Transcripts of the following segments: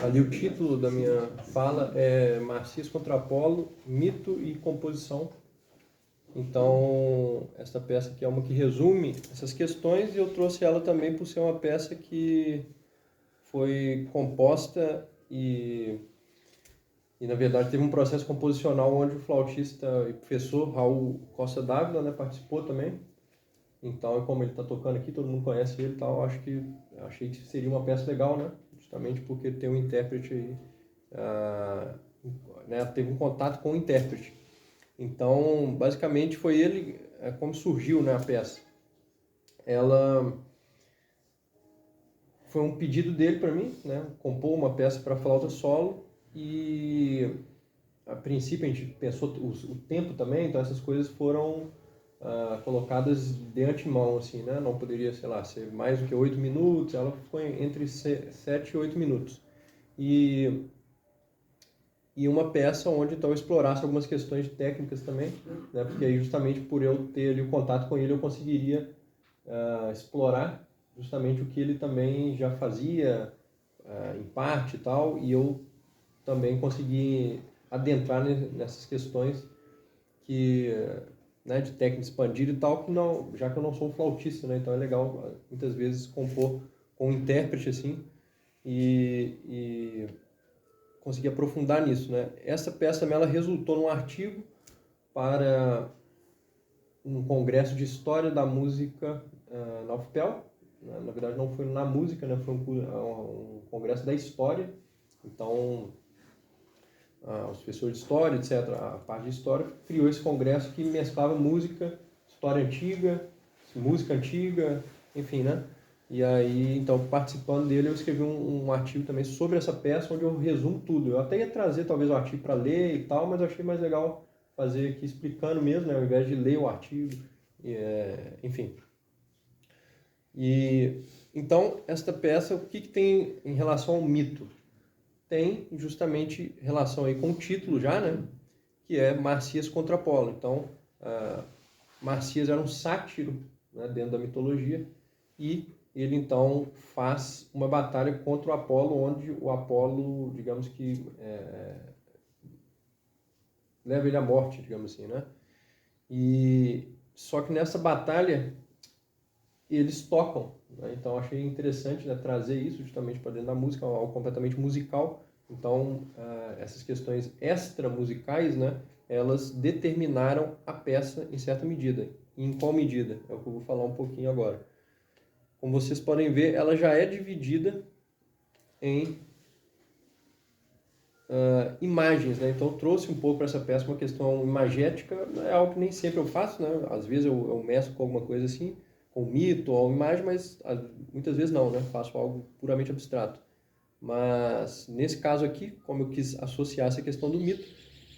Ali o título da minha fala é Marcias contra Apolo, Mito e Composição. Então, essa peça aqui é uma que resume essas questões, e eu trouxe ela também por ser uma peça que foi composta e na verdade teve um processo composicional onde o flautista e professor Raul Costa Dávila, né, participou também. Então, como ele está tocando aqui, todo mundo conhece ele e tal, achei que seria uma peça legal, né? Justamente porque tem um intérprete aí, né, teve um contato com o intérprete. Então, basicamente foi ele, como surgiu, né, a peça. Ela foi um pedido dele para mim, né, compor uma peça para flauta solo, e a princípio a gente pensou o tempo também, então essas coisas foram colocadas de antemão, assim, né? Não poderia, sei lá, ser mais do que 8 minutos, ela ficou entre 7 e 8 minutos. E uma peça onde então eu explorasse algumas questões técnicas também, né? Porque aí justamente por eu ter ali o contato com ele, eu conseguiria explorar justamente o que ele também já fazia em parte e tal, e eu também consegui adentrar nessas questões que, né, de técnica expandida e tal, que não, já que eu não sou um flautista, né, então é legal muitas vezes compor com um intérprete assim e conseguir aprofundar nisso, né. Essa peça ela resultou num artigo para um congresso de história da música na UFPEL. Na verdade não foi na música, né, foi um congresso da história. Então os professores de história, etc., a parte de história, criou esse congresso que mesclava música, história antiga, música antiga, enfim, né? E aí, então, participando dele, eu escrevi um artigo também sobre essa peça, onde eu resumo tudo. Eu até ia trazer, talvez, o artigo para ler e tal, mas eu achei mais legal fazer aqui explicando mesmo, né? Ao invés de ler o artigo, enfim. E, então, esta peça, o que tem em relação ao mito? Tem justamente relação aí com o título já, né? Que é Marcias contra Apolo. Então, Marcias era um sátiro, né, dentro da mitologia, e ele então faz uma batalha contra o Apolo, onde o Apolo, digamos que, leva ele à morte, digamos assim, né? E só que nessa batalha eles tocam, né? Então achei interessante, né, trazer isso justamente para dentro da música, algo completamente musical. Então essas questões extra-musicais, né, elas determinaram a peça em certa medida. E em qual medida? É o que eu vou falar um pouquinho agora. Como vocês podem ver, ela já é dividida em imagens, né? Então eu trouxe um pouco para essa peça uma questão imagética, é algo que nem sempre eu faço, né? Às vezes eu mesclo com alguma coisa assim, com mito ou imagem, mas muitas vezes não, né? Faço algo puramente abstrato. Mas nesse caso aqui, como eu quis associar essa questão do mito,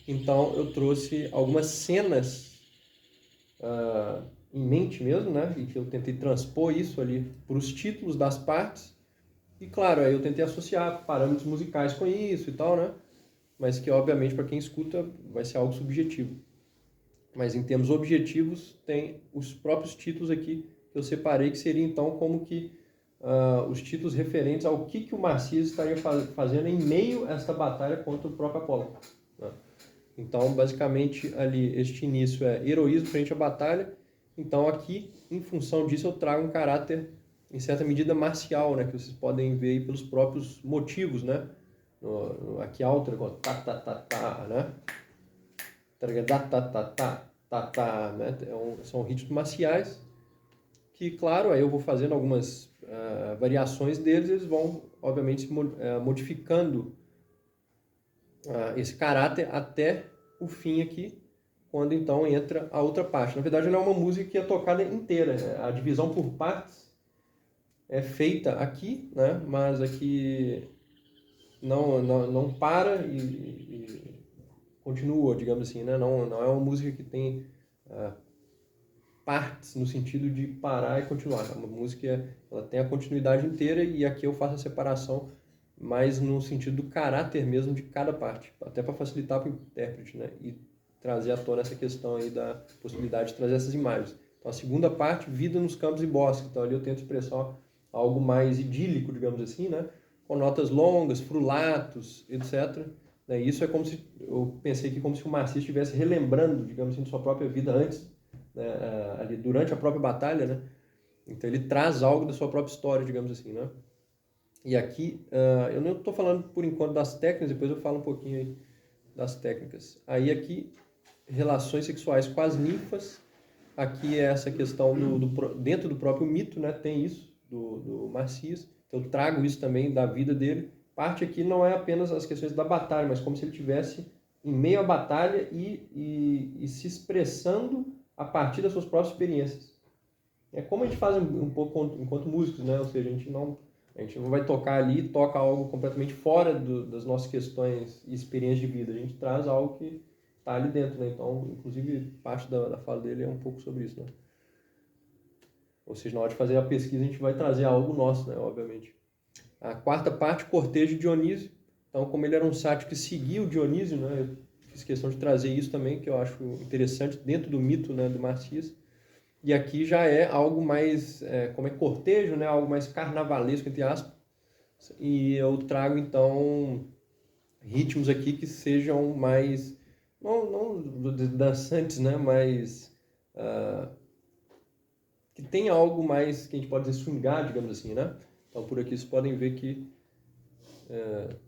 então eu trouxe algumas cenas em mente mesmo, né? E que eu tentei transpor isso ali para os títulos das partes. E claro, aí eu tentei associar parâmetros musicais com isso e tal, né? Mas que obviamente para quem escuta vai ser algo subjetivo. Mas em termos objetivos, tem os próprios títulos aqui que eu separei, que seria então como que os títulos referentes ao que o Marcias estaria fazendo em meio a esta batalha contra o próprio Apolo, né? Então, basicamente, ali, este início é heroísmo frente à batalha. Então, aqui, em função disso, eu trago um caráter, em certa medida, marcial, né? Que vocês podem ver aí pelos próprios motivos, né? Aqui alto, tá, tá, tá, tá, né? Tá, tá, tá, tá, tá, tá, né? São ritmos marciais que, claro, aí eu vou fazendo algumas variações deles, eles vão, obviamente, modificando esse caráter até o fim aqui, quando então entra a outra parte. Na verdade, ela é uma música que é tocada inteira, né? A divisão por partes é feita aqui, né? Mas aqui não para e continua, digamos assim, né? Não é uma música que tem partes no sentido de parar e continuar. É uma música, ela tem a continuidade inteira, e aqui eu faço a separação mais no sentido do caráter mesmo de cada parte, até para facilitar para o intérprete, né? E trazer à tona essa questão aí da possibilidade de trazer essas imagens. Então a segunda parte, vida nos campos e bosques. Então ali eu tento expressar algo mais idílico, digamos assim, né? com notas longas, frulatos, etc. Né? Isso é como se, eu pensei que como se o Marcia estivesse relembrando, digamos assim, de sua própria vida antes, né? Ali durante a própria batalha, né? Então ele traz algo da sua própria história, digamos assim, né? E aqui, eu não estou falando por enquanto das técnicas, depois eu falo um pouquinho aí das técnicas. Aí aqui, relações sexuais com as ninfas. Aqui é essa questão dentro do próprio mito, né? Tem isso do Marcias. Então eu trago isso também da vida dele. Parte aqui não é apenas as questões da batalha, mas como se ele tivesse em meio à batalha e se expressando a partir das suas próprias experiências. É como a gente faz um pouco enquanto músicos, né? Ou seja, a gente não vai tocar ali e toca algo completamente fora das nossas questões e experiências de vida. A gente traz algo que está ali dentro, né? Então, inclusive, parte da fala dele é um pouco sobre isso, né? Ou seja, na hora de fazer a pesquisa, a gente vai trazer algo nosso, né? Obviamente. A quarta parte, cortejo de Dionísio. Então, como ele era um sátiro que seguia o Dionísio, né? Eu fiz questão de trazer isso também, que eu acho interessante dentro do mito, né, do Marcias. E aqui já é algo mais, como é cortejo, né? Algo mais carnavalesco, entre aspas. E eu trago, então, ritmos aqui que sejam mais, não dançantes, né? Mas que tenha algo mais, que a gente pode dizer, swingar, digamos assim, né? Então, por aqui vocês podem ver que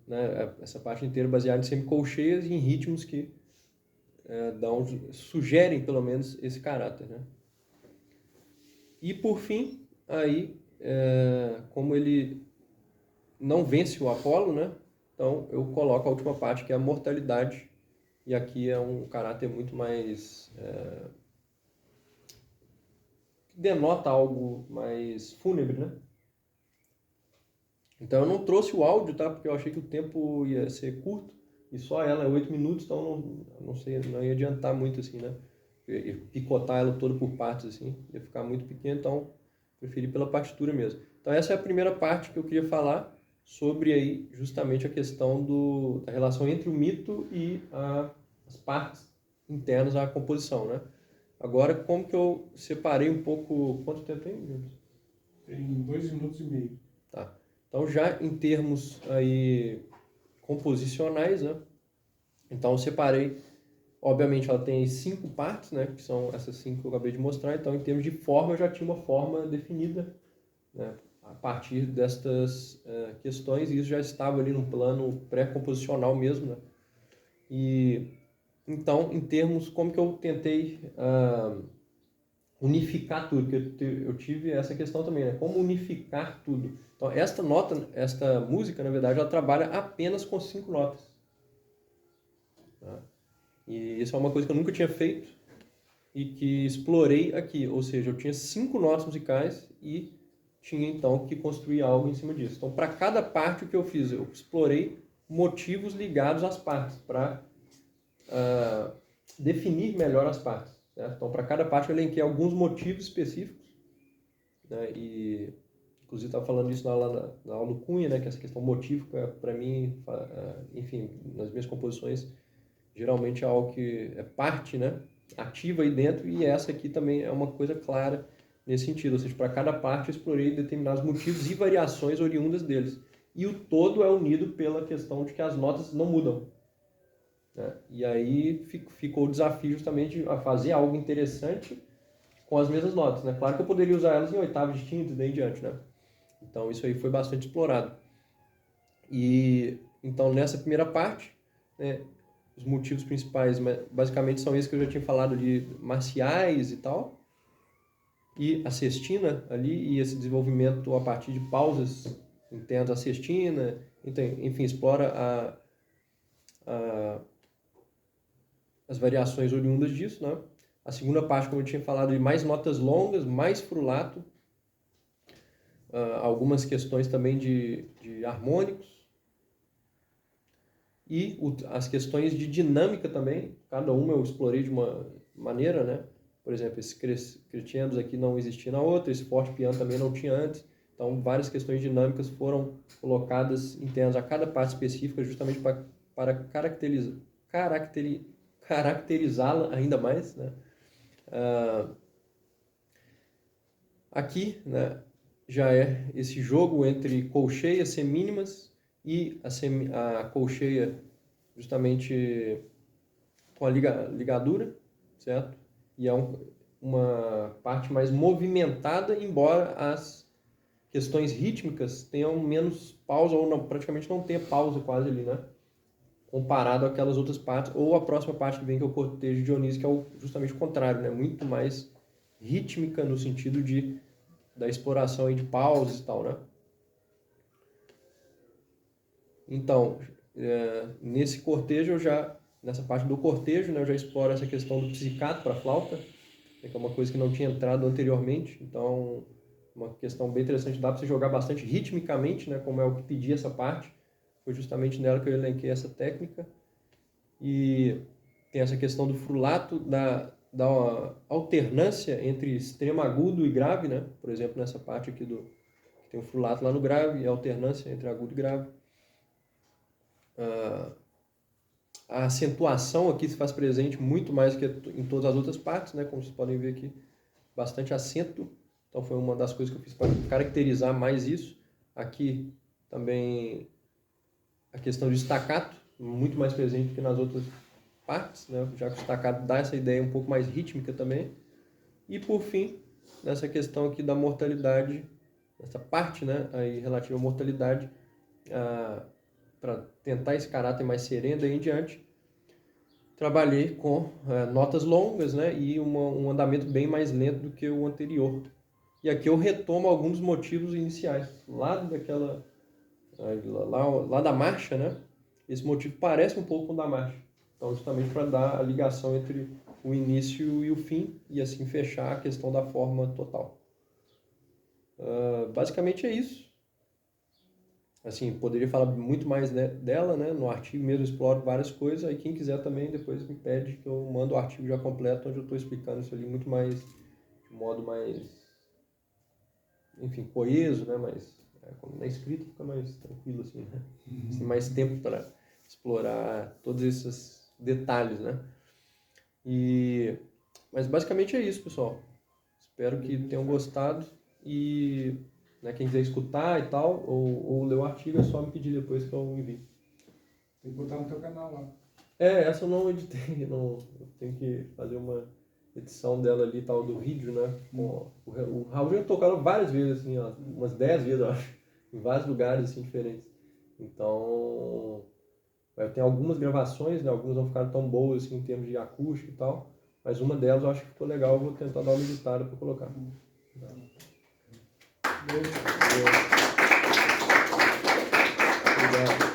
né, essa parte inteira é baseada em semicolcheias e em ritmos que sugerem, pelo menos, esse caráter, né? E, por fim, aí, como ele não vence o Apolo, né? Então, eu coloco a última parte, que é a mortalidade. E aqui é um caráter muito mais... que denota algo mais fúnebre, né? Então, eu não trouxe o áudio, tá? Porque eu achei que o tempo ia ser curto. E só ela é 8 minutos, então não sei, não ia adiantar muito, assim, né? Ia picotar ela toda por partes, assim. Ia ficar muito pequeno, então preferi pela partitura mesmo. Então, essa é a primeira parte que eu queria falar sobre aí justamente a questão da relação entre o mito e as partes internas à composição, né? Agora, como que eu separei um pouco... Quanto tempo tem, James? Tem 2 minutos e meio. Tá. Então, já em termos aí composicionais, né? Então, eu separei... Obviamente, ela tem 5 partes, né? Que são essas 5 que eu acabei de mostrar. Então, em termos de forma, eu já tinha uma forma definida, né? A partir destas questões, e isso já estava ali no plano pré-composicional mesmo, né? E então, em termos, como que eu tentei unificar tudo, porque eu tive essa questão também, né? Como unificar tudo. Então, esta música, na verdade, ela trabalha apenas com 5 notas. Tá? E isso é uma coisa que eu nunca tinha feito e que explorei aqui. Ou seja, eu tinha 5 notas musicais e tinha então que construir algo em cima disso. Então, para cada parte, o que eu fiz? Eu explorei motivos ligados às partes, para definir melhor as partes. Certo? Então, para cada parte, eu elenquei alguns motivos específicos, né? E, inclusive, estava falando isso na aula do Cunha, né? Que essa questão motívica, para mim, enfim, nas minhas composições, geralmente é algo que é parte, né? Ativa aí dentro, e essa aqui também é uma coisa clara nesse sentido. Ou seja, para cada parte, eu explorei determinados motivos e variações oriundas deles. E o todo é unido pela questão de que as notas não mudam. Né? E aí ficou o desafio justamente a fazer algo interessante com as mesmas notas. Né? Claro que eu poderia usar elas em oitavas distintas e daí em diante. Né? Então isso aí foi bastante explorado. E então nessa primeira parte, né, os motivos principais basicamente são esses que eu já tinha falado de marciais e tal. E a sextina ali, e esse desenvolvimento a partir de pausas internas da sextina. Então, enfim, explora as variações oriundas disso, né? A segunda parte, como eu tinha falado, de mais notas longas, mais frulato, algumas questões também de harmônicos e as questões de dinâmica também. Cada uma eu explorei de uma maneira, né? Por exemplo, esse crescendos aqui não existia na outra, esse forte piano também não tinha antes. Então, várias questões dinâmicas foram colocadas internas a cada parte específica, justamente para caracterizá-la ainda mais, né? Aqui, né, já é esse jogo entre colcheias semínimas e a colcheia justamente com a ligadura, certo? E é uma parte mais movimentada, embora as questões rítmicas tenham menos pausa, ou não, praticamente não tenha pausa quase ali, né? Comparado àquelas outras partes, ou a próxima parte que vem, que é o cortejo de Dionísio, que é justamente o contrário, né? Muito mais rítmica no sentido da exploração aí de pausas e tal, né? Então, nesse cortejo nessa parte do cortejo, né, eu já exploro essa questão do pizzicato para flauta, que é uma coisa que não tinha entrado anteriormente, então uma questão bem interessante, dá para você jogar bastante ritmicamente, né, como é o que pedia essa parte, foi justamente nela que eu elenquei essa técnica, e tem essa questão do frulato, da alternância entre extremo agudo e grave, né, por exemplo, nessa parte aqui tem o frulato lá no grave, e a alternância entre agudo e grave. A acentuação aqui se faz presente muito mais que em todas as outras partes, né? Como vocês podem ver aqui, bastante acento. Então foi uma das coisas que eu fiz para caracterizar mais isso. Aqui também a questão de staccato, muito mais presente que nas outras partes, né? Já que o staccato dá essa ideia um pouco mais rítmica também. E por fim, nessa questão aqui da mortalidade, essa parte, né, aí relativa à mortalidade, para tentar esse caráter mais sereno daí em diante, trabalhei com notas longas, né, e um andamento bem mais lento do que o anterior. E aqui eu retomo alguns motivos iniciais, lá da marcha, né? Esse motivo parece um pouco com o da marcha. Então, justamente para dar a ligação entre o início e o fim, e assim fechar a questão da forma total. Basicamente é isso. Assim, poderia falar muito mais dela, né? No artigo mesmo exploro várias coisas. Aí quem quiser também depois me pede que eu mando o artigo já completo, onde eu estou explicando isso ali muito mais, de modo mais, enfim, coeso, né? Mas na escrita fica mais tranquilo, assim, né? Tem mais tempo para explorar todos esses detalhes, né? Mas basicamente é isso, pessoal. Espero que tenham gostado e, né, quem quiser escutar e tal, ou ler o artigo, é só me pedir depois que eu envio. Tem que botar no teu canal lá. Essa eu não editei, eu tenho que fazer uma edição dela ali, tal, do vídeo, né? O Raul já tocaram várias vezes, assim, ó, umas 10 vezes, eu acho, em vários lugares, assim, diferentes. Então, tem algumas gravações, né? Algumas não ficaram tão boas, assim, em termos de acústica e tal, mas uma delas eu acho que ficou legal, eu vou tentar dar uma editada para colocar. Obrigado.